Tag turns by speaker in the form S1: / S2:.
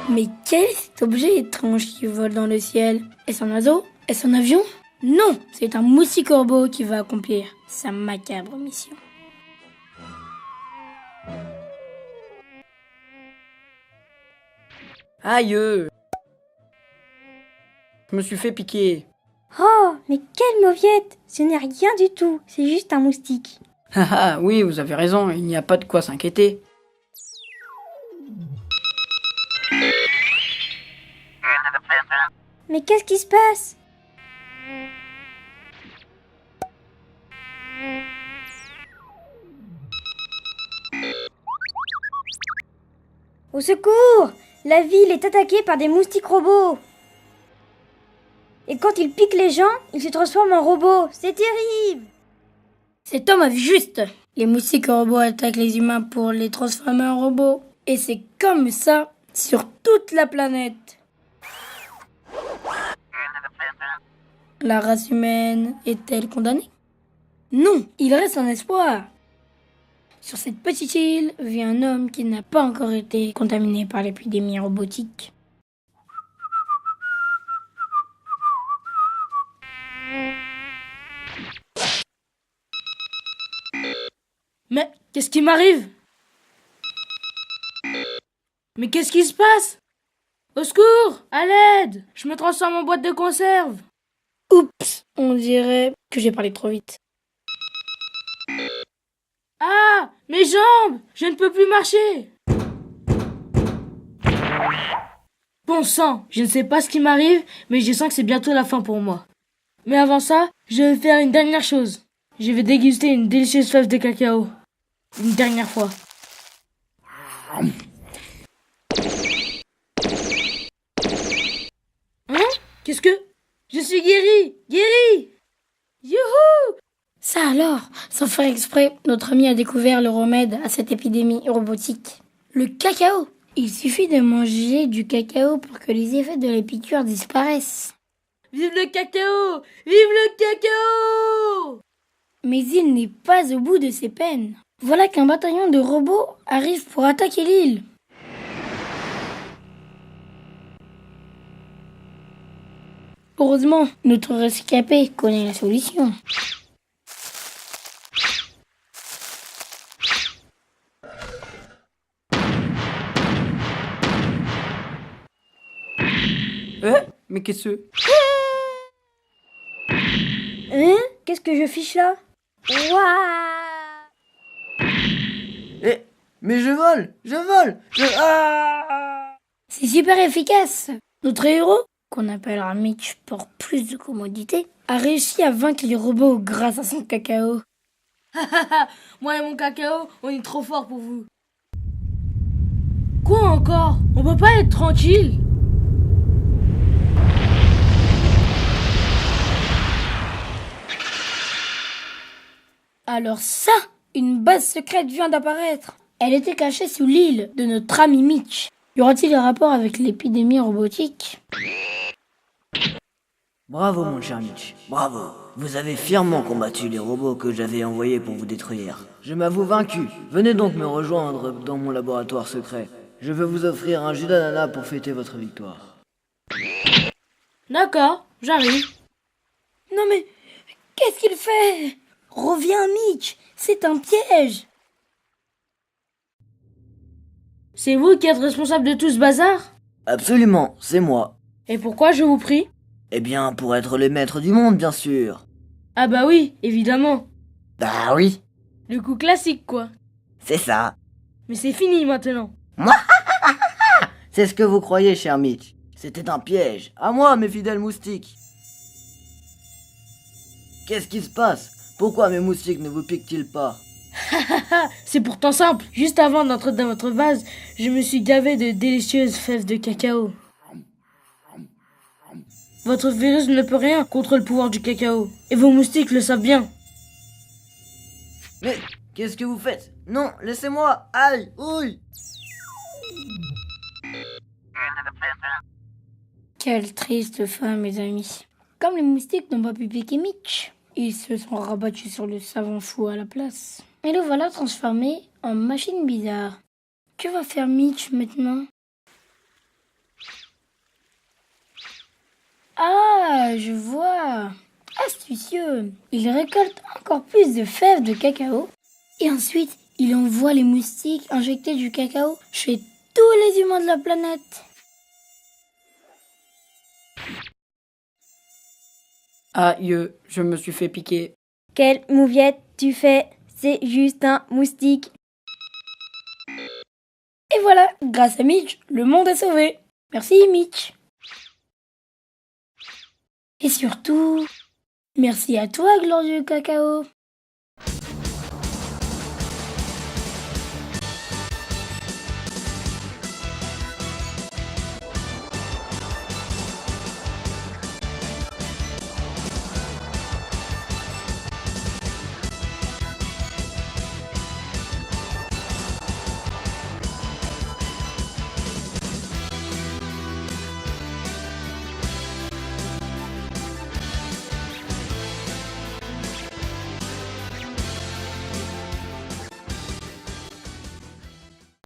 S1: Mais quel est cet objet étrange qui vole dans le ciel? Est-ce un oiseau? Est-ce un avion? Non, c'est un moustique-corbeau qui va accomplir sa macabre mission.
S2: Aïe! Je me suis fait piquer.
S3: Oh, mais quelle mauviette! Ce n'est rien du tout, c'est juste un moustique.
S2: Haha, oui, vous avez raison, il n'y a pas de quoi s'inquiéter.
S3: Mais qu'est-ce qui se passe? Au secours! La ville est attaquée par des moustiques robots. Et quand ils piquent les gens, ils se transforment en robots. C'est terrible!
S1: Cet homme a vu juste. Les moustiques robots attaquent les humains pour les transformer en robots. Et c'est comme ça sur toute la planète. La race humaine est-elle condamnée? Non, il reste un espoir. Sur cette petite île vit un homme qui n'a pas encore été contaminé par l'épidémie robotique.
S4: Mais qu'est-ce qui m'arrive? Mais qu'est-ce qui se passe? Au secours! À l'aide! Je me transforme en boîte de conserve!
S1: Oups, on dirait que j'ai parlé trop vite.
S4: Ah! Mes jambes! Je ne peux plus marcher! Bon sang, je ne sais pas ce qui m'arrive, mais je sens que c'est bientôt la fin pour moi. Mais avant ça, je vais faire une dernière chose. Je vais déguster une délicieuse fève de cacao. Une dernière fois. Hein? Qu'est-ce que... Je suis guéri! Guéri! Youhou!
S1: Ça alors, sans faire exprès, notre ami a découvert le remède à cette épidémie robotique. Le cacao. Il suffit de manger du cacao pour que les effets de la piqûre disparaissent.
S4: Vive le cacao! Vive le cacao!
S1: Mais il n'est pas au bout de ses peines. Voilà qu'un bataillon de robots arrive pour attaquer l'île. Heureusement, notre rescapé connaît la solution.
S2: Mais qu'est-ce que...
S3: Hein? Qu'est-ce que je fiche là? Ouah!
S5: Mais je vole! Ah!
S1: C'est super efficace. Notre héros, qu'on appellera Mitch pour plus de commodité, a réussi à vaincre les robots grâce à son cacao.
S4: Moi et mon cacao, on est trop fort pour vous. Quoi encore? On peut pas être tranquille?
S1: Alors ça, une base secrète vient d'apparaître. Elle était cachée sous l'île de notre ami Mitch. Y aura-t-il un rapport avec l'épidémie robotique?
S5: Bravo mon cher Mitch, bravo. Vous avez fièrement combattu les robots que j'avais envoyés pour vous détruire. Je m'avoue vaincu. Venez donc me rejoindre dans mon laboratoire secret. Je veux vous offrir un jus d'ananas pour fêter votre victoire.
S4: D'accord, j'arrive.
S1: Non mais, qu'est-ce qu'il fait? Reviens Mitch, c'est un piège.
S4: C'est vous qui êtes responsable de tout ce bazar?
S5: Absolument, c'est moi.
S4: Et pourquoi, je vous prie?
S5: Eh bien, pour être les maîtres du monde, bien sûr.
S4: Ah bah oui, évidemment.
S5: Bah oui,
S4: Le coup classique, quoi.
S5: c'est ça.
S4: Mais c'est fini maintenant.
S5: C'est ce que vous croyez, cher Mitch. C'était un piège. À moi, mes fidèles moustiques. Qu'est-ce qui se passe? Pourquoi mes moustiques ne vous piquent-ils pas?
S4: C'est pourtant simple. Juste avant d'entrer dans votre vase, je me suis gavé de délicieuses fèves de cacao. Votre virus ne peut rien contre le pouvoir du cacao. Et vos moustiques le savent bien.
S5: Mais qu'est-ce que vous faites? Non, laissez-moi. Aïe, ouille.
S1: Quelle triste fin, mes amis. Comme les moustiques n'ont pas pu piquer Mitch, ils se sont rabattus sur le savant fou à la place. Et le voilà transformé en machine bizarre. Que va faire Mitch maintenant? Ah, je vois. Astucieux. Il récolte encore plus de fèves de cacao et ensuite il envoie les moustiques injecter du cacao chez tous les humains de la planète.
S2: Aïe, je me suis fait piquer.
S3: Quelle mouviette tu fais? C'est juste un moustique.
S1: Et voilà, grâce à Mitch, le monde est sauvé. Merci Mitch. Et surtout, merci à toi, glorieux cacao.